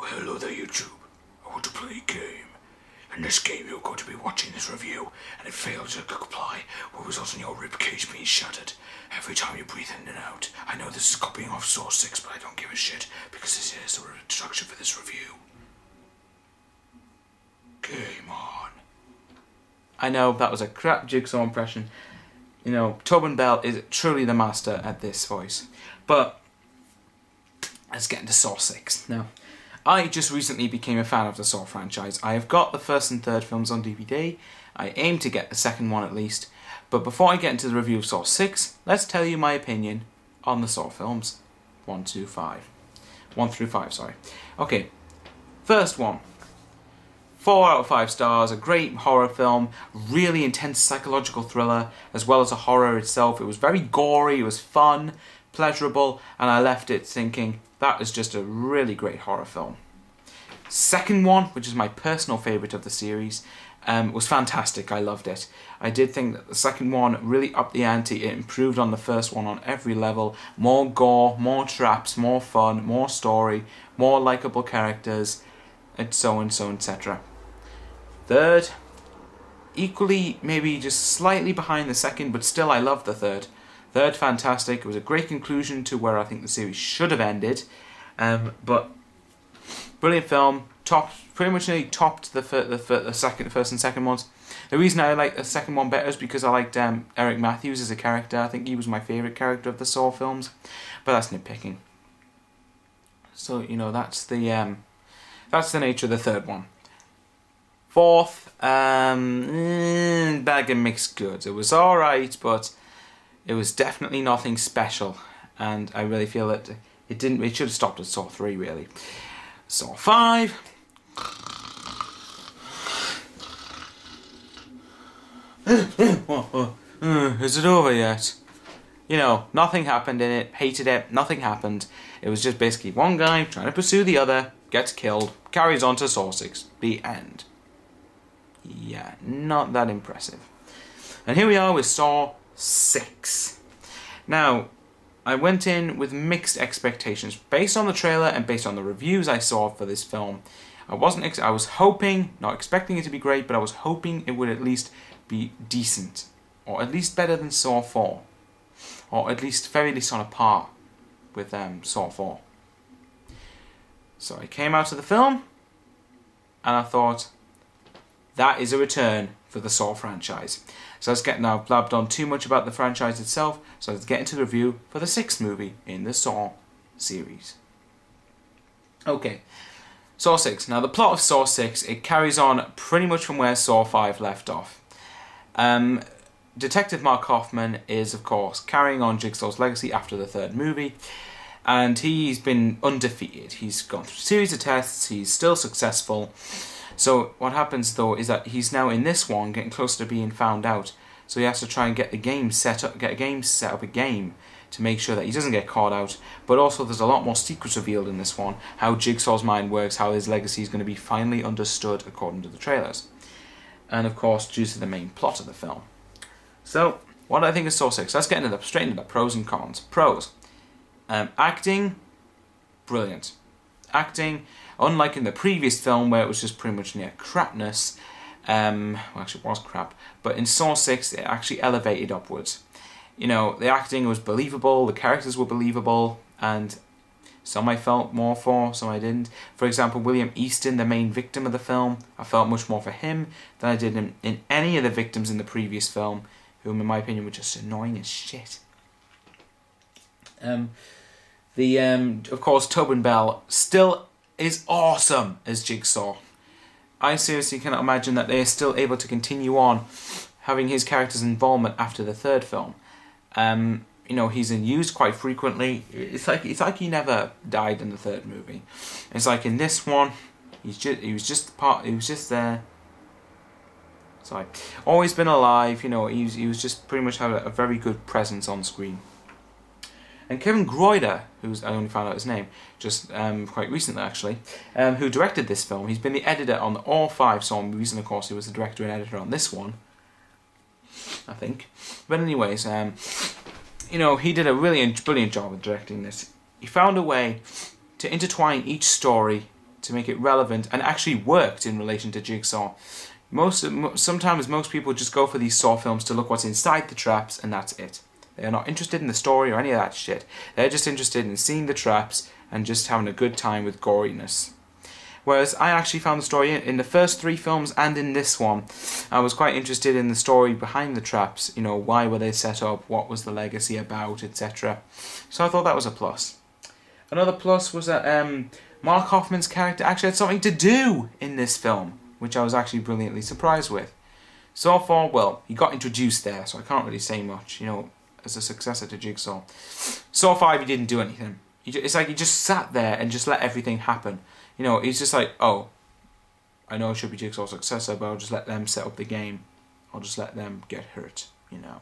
Well, hello there, YouTube. I want to play a game. In this game, you're going to be watching this review, and it fails to comply will result in your ribcage being shattered every time you breathe in and out. I know this is copying off Source 6, but I don't give a shit, because this is the introduction for this review. Game on. I know, that was a crap Jigsaw impression. You know, Tobin Bell is truly the master at this voice. But let's get into Saw 6. Now, I just recently became a fan of the Saw franchise. I have got the first and third films on DVD. I aim to get the second one at least. But before I get into the review of Saw 6, let's tell you my opinion on the Saw films. 1 through 5, sorry. Okay, first one. 4 out of 5 stars, a great horror film, really intense psychological thriller, as well as a horror itself. It was very gory, it was fun, pleasurable, and I left it thinking, that was just a really great horror film. Second one, which is my personal favourite of the series, was fantastic. I loved it. I did think that the second one really upped the ante. It improved on the first one on every level. More gore, more traps, more fun, more story, more likeable characters, and so on, etc. Third, equally maybe just slightly behind the second, but still I love the third. Third, fantastic. It was a great conclusion to where I think the series should have ended. But brilliant film. Pretty much nearly topped the first and second ones. The reason I like the second one better is because I liked Eric Matthews as a character. I think he was my favourite character of the Saw films. But that's nitpicking. So you know that's the nature of the third one. Fourth, bag of mixed goods. It was alright, but it was definitely nothing special, and I really feel that it should have stopped at Saw 3 really. Saw 5. Is it over yet? You know, nothing happened in it, hated it, nothing happened. It was just basically one guy trying to pursue the other, gets killed, carries on to Saw 6, the end. Yeah, not that impressive. And here we are with Saw 6. Now, I went in with mixed expectations based on the trailer and based on the reviews I saw for this film. I was hoping, not expecting it to be great, but I was hoping it would at least be decent, or at least better than Saw 4, or at least very least on a par with Saw 4. So I came out of the film, and I thought, that is a return for the Saw franchise. So let's get now blabbed on too much about the franchise itself, so let's get into the review for the 6th movie in the Saw series. Okay, Saw 6. Now the plot of Saw 6, it carries on pretty much from where Saw 5 left off. Detective Mark Hoffman is, of course, carrying on Jigsaw's legacy after the 3rd movie, and he's been undefeated. He's gone through a series of tests, he's still successful. So what happens though is that he's now in this one getting closer to being found out. So he has to try and get the game set up, a game to make sure that he doesn't get caught out. But also there's a lot more secrets revealed in this one, how Jigsaw's mind works, how his legacy is going to be finally understood according to the trailers. And of course due to the main plot of the film. So what do I think of Saw 6? Let's get straight into the pros and cons. Pros. Acting, brilliant. Acting, unlike in the previous film where it was just pretty much near crapness, well actually it was crap, but in Saw 6 it actually elevated upwards. You know, the acting was believable, the characters were believable, and some I felt more for, some I didn't. For example, William Easton, the main victim of the film, I felt much more for him than I did in any of the victims in the previous film, whom in my opinion were just annoying as shit. Of course, Tobin Bell still is awesome as Jigsaw. I seriously cannot imagine that they are still able to continue on having his character's involvement after the 3rd film. You know, he's used quite frequently. It's like he never died in the 3rd movie. It's like in this one, he was just there. Sorry, always been alive. You know, he was just pretty much had a very good presence on screen. And Kevin Groider, I only found out his name just quite recently actually, who directed this film. He's been the editor on all 5 Saw movies, and of course he was the director and editor on this one, I think. But anyways, you know, he did a really brilliant job of directing this. He found a way to intertwine each story to make it relevant and actually worked in relation to Jigsaw. Sometimes most people just go for these Saw films to look what's inside the traps and that's it. They're not interested in the story or any of that shit. They're just interested in seeing the traps and just having a good time with goriness. Whereas I actually found the story in the first 3 films and in this one. I was quite interested in the story behind the traps. You know, why were they set up? What was the legacy about, etc. So I thought that was a plus. Another plus was that Mark Hoffman's character actually had something to do in this film, which I was actually brilliantly surprised with. So far, well, he got introduced there, so I can't really say much, you know, as a successor to Jigsaw. Saw 5, he didn't do anything. It's like he just sat there and just let everything happen. You know, he's just like, oh, I know it should be Jigsaw's successor, but I'll just let them set up the game. I'll just let them get hurt, you know.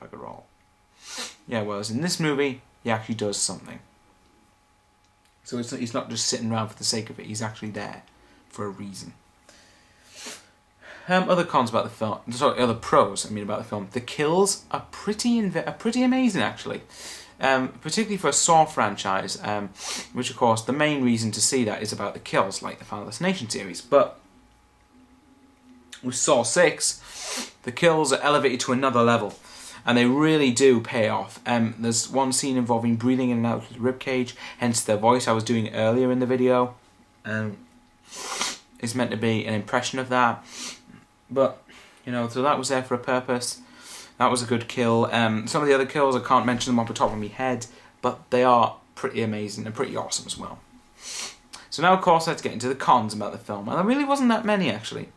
Bugger all. Yeah, whereas in this movie, he actually does something. So he's not just sitting around for the sake of it. He's actually there for a reason. Other cons about the film, sorry, other pros, I mean, about the film. The kills are pretty amazing, actually. Particularly for a Saw franchise, which of course the main reason to see that is about the kills, like the Final Destination series. But with Saw 6, the kills are elevated to another level, and they really do pay off. There's one scene involving breathing in and out of the ribcage, hence the voice I was doing earlier in the video. Is meant to be an impression of that. But, you know, so that was there for a purpose. That was a good kill. Some of the other kills, I can't mention them off the top of my head, but they are pretty amazing and pretty awesome as well. So now, of course, let's get into the cons about the film. And there really wasn't that many, actually.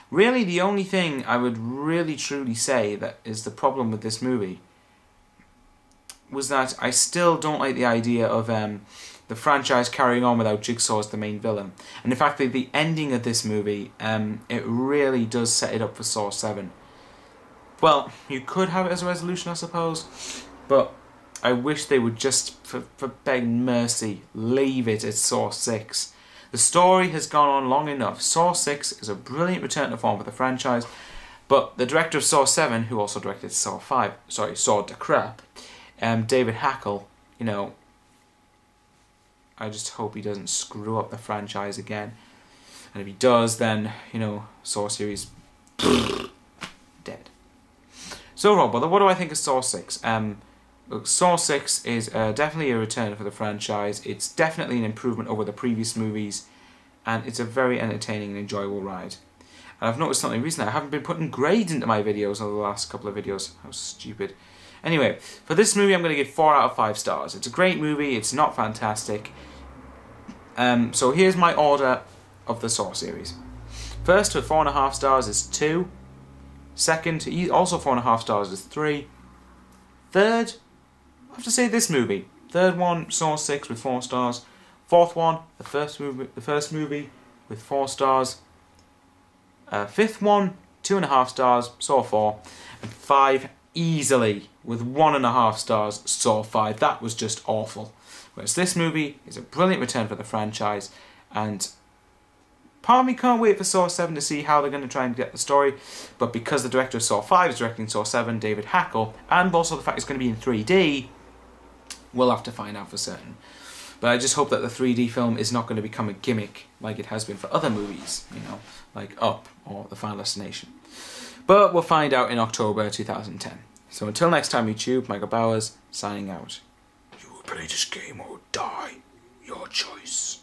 Really, the only thing I would really truly say that is the problem with this movie was that I still don't like the idea of the franchise carrying on without Jigsaw as the main villain. And in fact, the ending of this movie, it really does set it up for Saw 7. Well, you could have it as a resolution, I suppose, but I wish they would just, for begging mercy, leave it at Saw 6. The story has gone on long enough. Saw 6 is a brilliant return to form for the franchise, but the director of Saw 7, who also directed Saw the Crap, David Hackle, you know, I just hope he doesn't screw up the franchise again. And if he does, then, you know, Saw series, dead. So overall, but what do I think of Saw 6? Look, Saw 6 is definitely a return for the franchise. It's definitely an improvement over the previous movies, and it's a very entertaining and enjoyable ride. And I've noticed something recently. I haven't been putting grades into my videos over the last couple of videos. How stupid. Anyway, for this movie I'm going to give 4 out of 5 stars. It's a great movie. It's not fantastic. So here's my order of the Saw series. First with 4.5 stars is 2. Second, also 4.5 stars is 3. Third, I have to say this movie. Third one, Saw 6 with 4 stars. Fourth one, the first movie with 4 stars. Fifth one, 2.5 stars, Saw 4. And 5, easily, with 1.5 stars, Saw 5. That was just awful. Whereas this movie is a brilliant return for the franchise, and part of me can't wait for Saw 7 to see how they're going to try and get the story, but because the director of Saw 5 is directing Saw 7, David Hackle, and also the fact it's going to be in 3D, we'll have to find out for certain. But I just hope that the 3D film is not going to become a gimmick like it has been for other movies, you know, like Up or The Final Destination. But we'll find out in October 2010. So until next time, YouTube, Michael Bowers, signing out. You will play this game or die. Your choice.